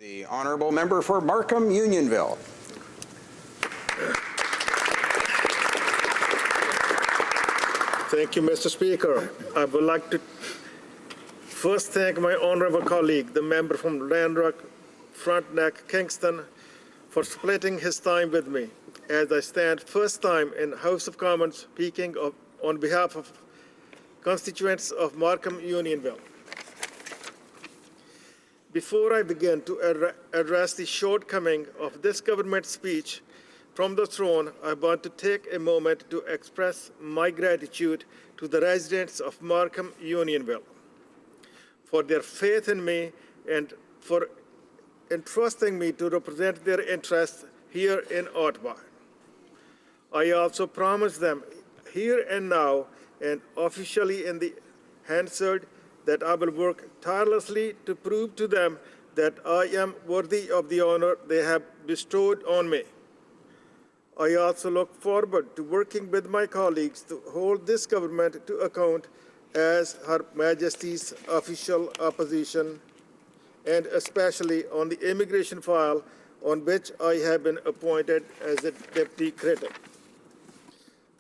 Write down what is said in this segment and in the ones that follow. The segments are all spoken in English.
The honourable member for Markham-Unionville. Thank you, Mr. Speaker. I would like to first thank my honourable colleague, the member from Landrock, Frontenac, Kingston, for splitting his time with me as I stand first time in House of Commons speaking on behalf of constituents of Markham-Unionville. Before I begin to address the shortcoming of this government speech from the throne, I want to take a moment to express my gratitude to the residents of Markham-Unionville for their faith in me and for entrusting me to represent their interests here in Ottawa. I also promise them here and now and officially in the Hansard that I will work tirelessly to prove to them that I am worthy of the honor they have bestowed on me. I also look forward to working with my colleagues to hold this government to account as Her Majesty's official opposition, and especially on the immigration file on which I have been appointed as a deputy critic.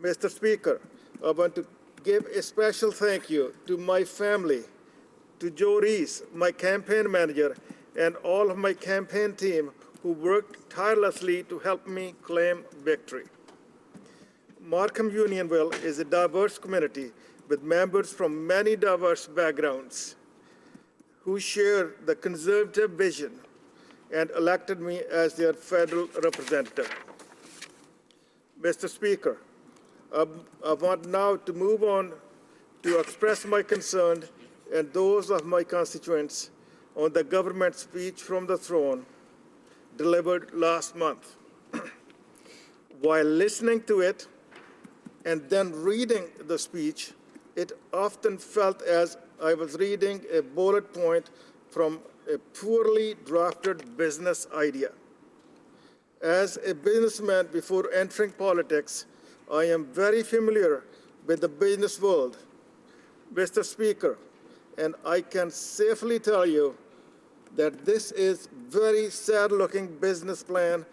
Mr. Speaker, I want to give a special thank you to my family, to Joe Rees, my campaign manager, and all of my campaign team who worked tirelessly to help me claim victory. Markham-Unionville is a diverse community with members from many diverse backgrounds who share the conservative vision and elected me as their federal representative. Mr. Speaker, I want now to move on to express my concern and those of my constituents on the government speech from the throne delivered last month. While listening to it and then reading the speech, it often felt as I was reading a bullet point from a poorly drafted business idea. As a businessman before entering politics, I am very familiar with the business world, Mr. Speaker, and I can safely tell you that this is very sad-looking business plan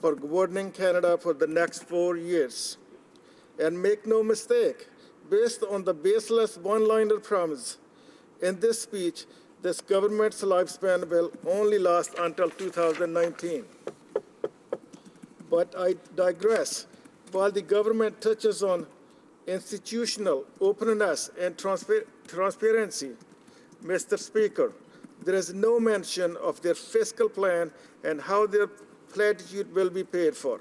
for governing Canada for the next 4 years. And make no mistake, based on the baseless one-liner promise in this speech, this government's lifespan will only last until 2019. But I digress. While the government touches on institutional openness and transparency, Mr. Speaker, there is no mention of their fiscal plan and how their platitude will be paid for.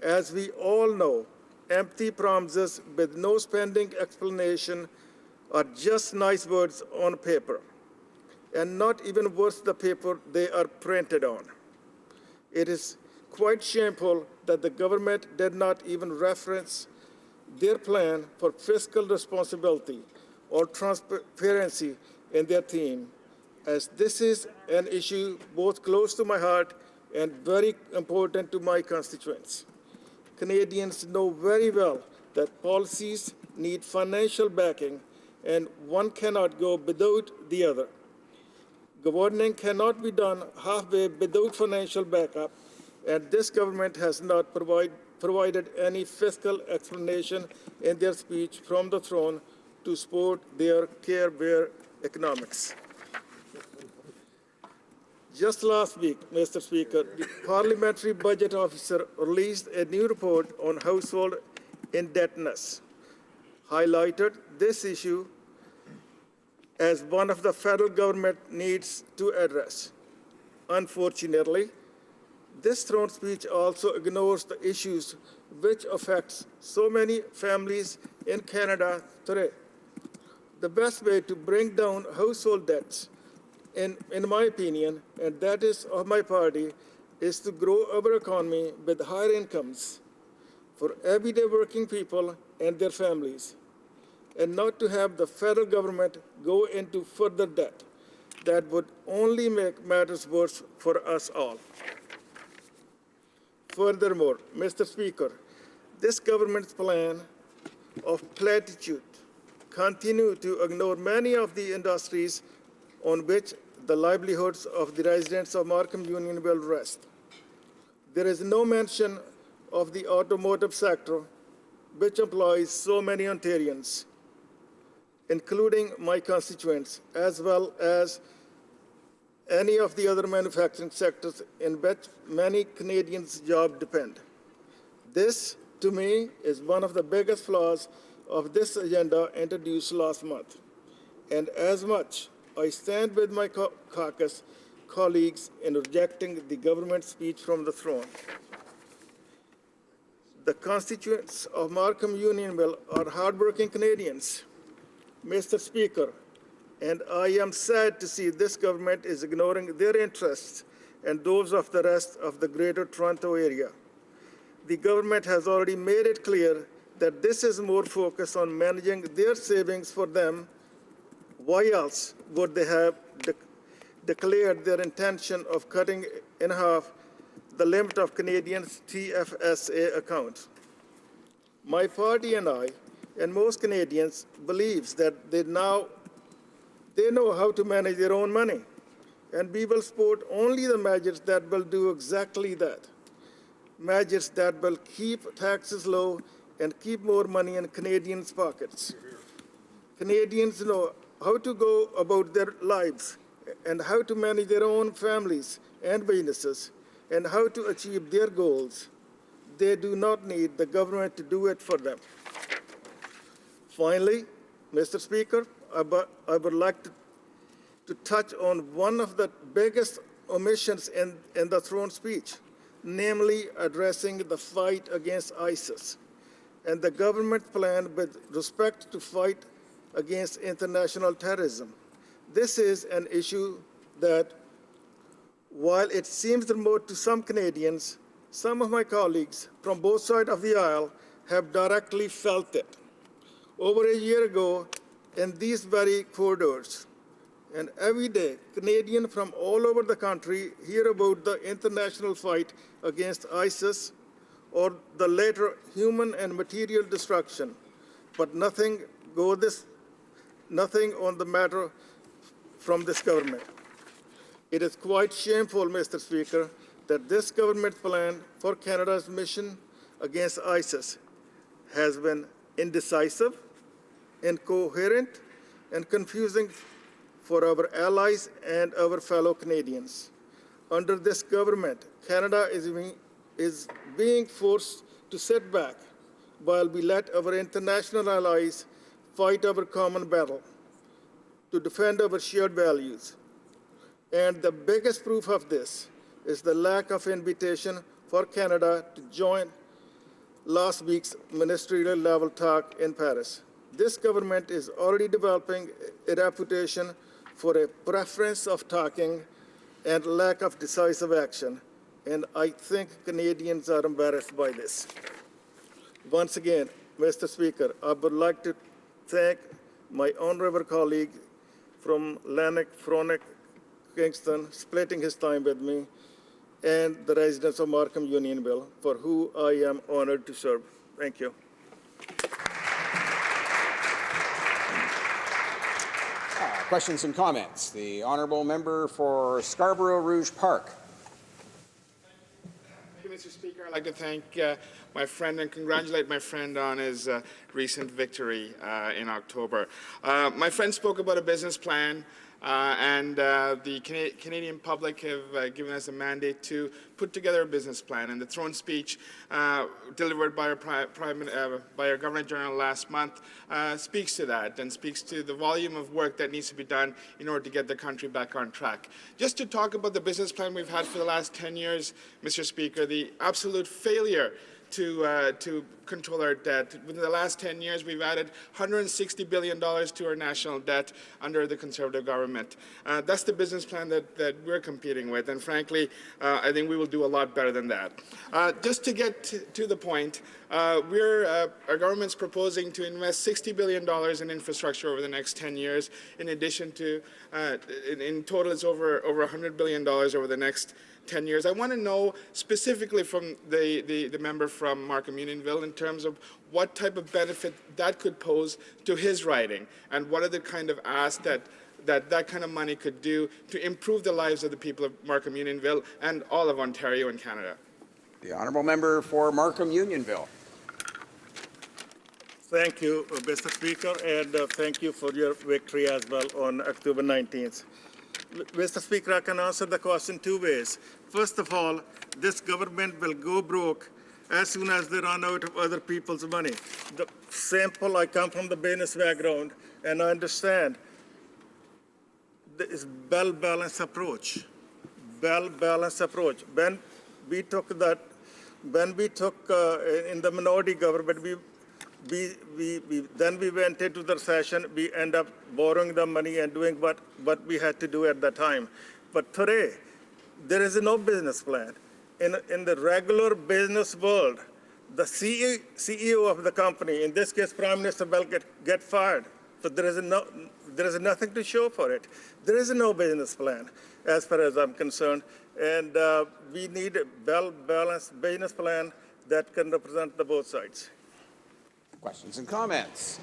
As we all know, empty promises with no spending explanation are just nice words on paper, and not even worth the paper they are printed on. It is quite shameful that the government did not even reference their plan for fiscal responsibility or transparency in their theme, as this is an issue both close to my heart and very important to my constituents. Canadians know very well that policies need financial backing, and one cannot go without the other. Governing cannot be done halfway without financial backup, and this government has not provided any fiscal explanation in their speech from the throne to support their Care Bear economics. Just last week, Mr. Speaker, the Parliamentary Budget Officer released a new report on household indebtedness, highlighted this issue as one of the federal government needs to address. Unfortunately, this throne speech also ignores the issues which affects so many families in Canada today. The best way to bring down household debts, in my opinion, and that is of my party, is to grow our economy with higher incomes for everyday working people and their families, and not to have the federal government go into further debt that would only make matters worse for us all. Furthermore, Mr. Speaker, this government's plan of platitude continue to ignore many of the industries on which the livelihoods of the residents of Markham-Unionville rest. There is no mention of the automotive sector, which employs so many Ontarians, including my constituents, as well as any of the other manufacturing sectors in which many Canadians' jobs depend. This, to me, is one of the biggest flaws of this agenda introduced last month. And as much, I stand with my caucus colleagues in rejecting the government speech from the throne. The constituents of Markham-Unionville are hardworking Canadians, Mr. Speaker, and I am sad to see this government is ignoring their interests and those of the rest of the Greater Toronto Area. The government has already made it clear that this is more focused on managing their savings for them. Why else would they have declared their intention of cutting in half the limit of Canadians' TFSA accounts? My party and I, and most Canadians, believes that they know how to manage their own money, and we will support only the measures that will do exactly that. Measures that will keep taxes low and keep more money in Canadians' pockets. Canadians know how to go about their lives and how to manage their own families and businesses and how to achieve their goals. They do not need the government to do it for them. Finally, Mr. Speaker, I would like to touch on one of the biggest omissions in the throne speech, namely addressing the fight against ISIS and the government plan with respect to fight against international terrorism. This is an issue that, while it seems remote to some Canadians, some of my colleagues from both sides of the aisle have directly felt it. Over a year ago, in these very corridors, and every day, Canadians from all over the country hear about the international fight against ISIS or the later human and material destruction, but nothing on the matter from this government. It is quite shameful, Mr. Speaker, that this government plan for Canada's mission against ISIS has been indecisive, incoherent, and confusing for our allies and our fellow Canadians. Under this government, Canada is being forced to sit back while we let our international allies fight our common battle to defend our shared values. And the biggest proof of this is the lack of invitation for Canada to join last week's ministerial level talk in Paris. This government is already developing a reputation for a preference of talking and lack of decisive action, and I think Canadians are embarrassed by this. Once again, Mr. Speaker, I would like to thank my honorable colleague from Lanark, Frontenac, Kingston, splitting his time with me, and the residents of Markham-Unionville, for whom I am honored to serve. Thank you. Questions and comments? The honourable member for Scarborough Rouge Park. Thank you, Mr. Speaker. I'd like to thank my friend and congratulate my friend on his recent victory in October. My friend spoke about a business plan, and the Canadian public have given us a mandate to put together a business plan. And the throne speech delivered by our Governor General last month speaks to that and speaks to the volume of work that needs to be done in order to get the country back on track. Just to talk about the business plan we've had for the last 10 years, Mr. Speaker, the absolute failure to control our debt. Within the last 10 years, we've added $160 billion to our national debt under the Conservative government. That's the business plan that we're competing with, and frankly, I think we will do a lot better than that. Just to get to the point, our government's proposing to invest $60 billion in infrastructure over the next 10 years, in addition to, in total, it's over $100 billion over the next 10 years. I want to know specifically from the member from Markham-Unionville in terms of what type of benefit that could pose to his riding, and what are the kind of asks that kind of money could do to improve the lives of the people of Markham-Unionville and all of Ontario and Canada. The honourable member for Markham-Unionville. Thank you, Mr. Speaker, and thank you for your victory as well on October 19th. Mr. Speaker, I can answer the question two ways. First of all, this government will go broke as soon as they run out of other people's money. The simple, I come from the business background, and I understand this well-balanced approach. Well-balanced approach. When we took in the minority government, then we went into the recession. We end up borrowing the money and doing what we had to do at the time. But today, there is no business plan. In the regular business world, the CEO of the company, in this case, Prime Minister, will get fired. But there is nothing to show for it. There is no business plan, as far as I'm concerned. And we need a well-balanced business plan that can represent the both sides. Questions and comments?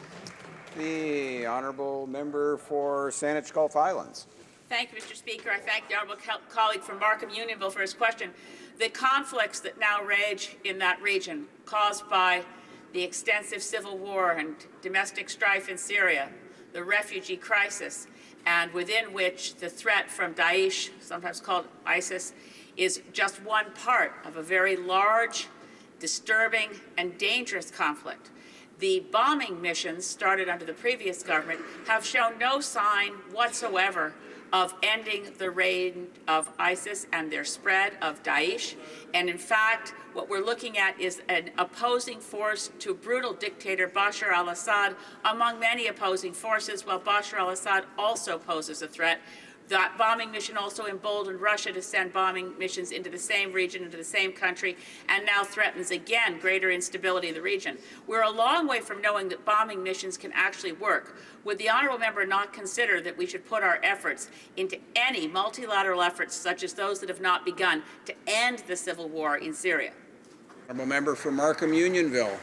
The honourable member for Saanich Gulf Islands. Thank you, Mr. Speaker. I thank the honourable colleague from Markham-Unionville for his question. The conflicts that now rage in that region, caused by the extensive civil war and domestic strife in Syria, the refugee crisis, and within which the threat from Daesh, sometimes called ISIS, is just one part of a very large, disturbing, and dangerous conflict. The bombing missions started under the previous government have shown no sign whatsoever of ending the reign of ISIS and their spread of Daesh. And in fact, what we're looking at is an opposing force to brutal dictator Bashar al-Assad among many opposing forces, while Bashar al-Assad also poses a threat. That bombing mission also emboldened Russia to send bombing missions into the same region, into the same country, and now threatens again greater instability in the region. We're a long way from knowing that bombing missions can actually work. Would the honourable member not consider that we should put our efforts into any multilateral efforts, such as those that have not begun, to end the civil war in Syria? Honourable member for Markham-Unionville.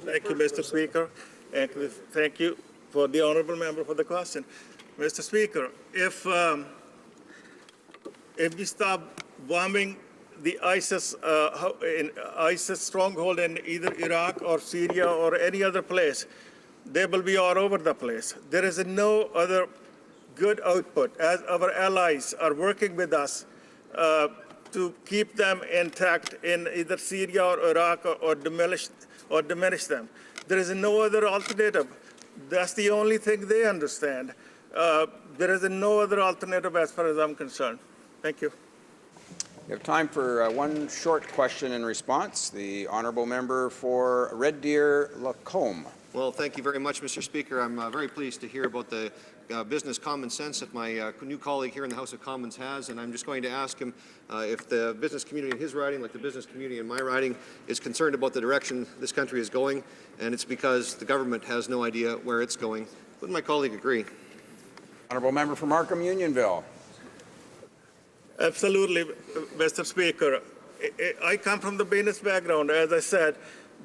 Thank you, Mr. Speaker, and thank you for the honourable member for the question. Mr. Speaker, if we stop bombing the ISIS stronghold in either Iraq or Syria or any other place, they will be all over the place. There is no other good output, as our allies are working with us to keep them intact in either Syria or Iraq or diminish them. There is no other alternative. That's the only thing they understand. There is no other alternative as far as I'm concerned. Thank you. We have time for one short question and response. The honourable member for Red Deer Lacombe. Well, thank you very much, Mr. Speaker. I'm very pleased to hear about the business common sense that my new colleague here in the House of Commons has, and I'm just going to ask him if the business community in his riding, like the business community in my riding, is concerned about the direction this country is going, and it's because the government has no idea where it's going. Would my colleague agree? Honourable member for Markham-Unionville. Absolutely, Mr. Speaker. I come from the business background. As I said,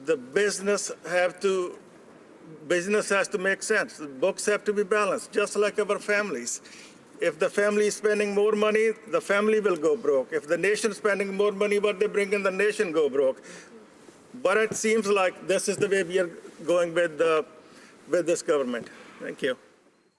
the business has to make sense. The books have to be balanced, just like our families. If the family is spending more money, the family will go broke. If the nation is spending more money, what they bring in, the nation go broke. But it seems like this is the way we are going with this government. Thank you.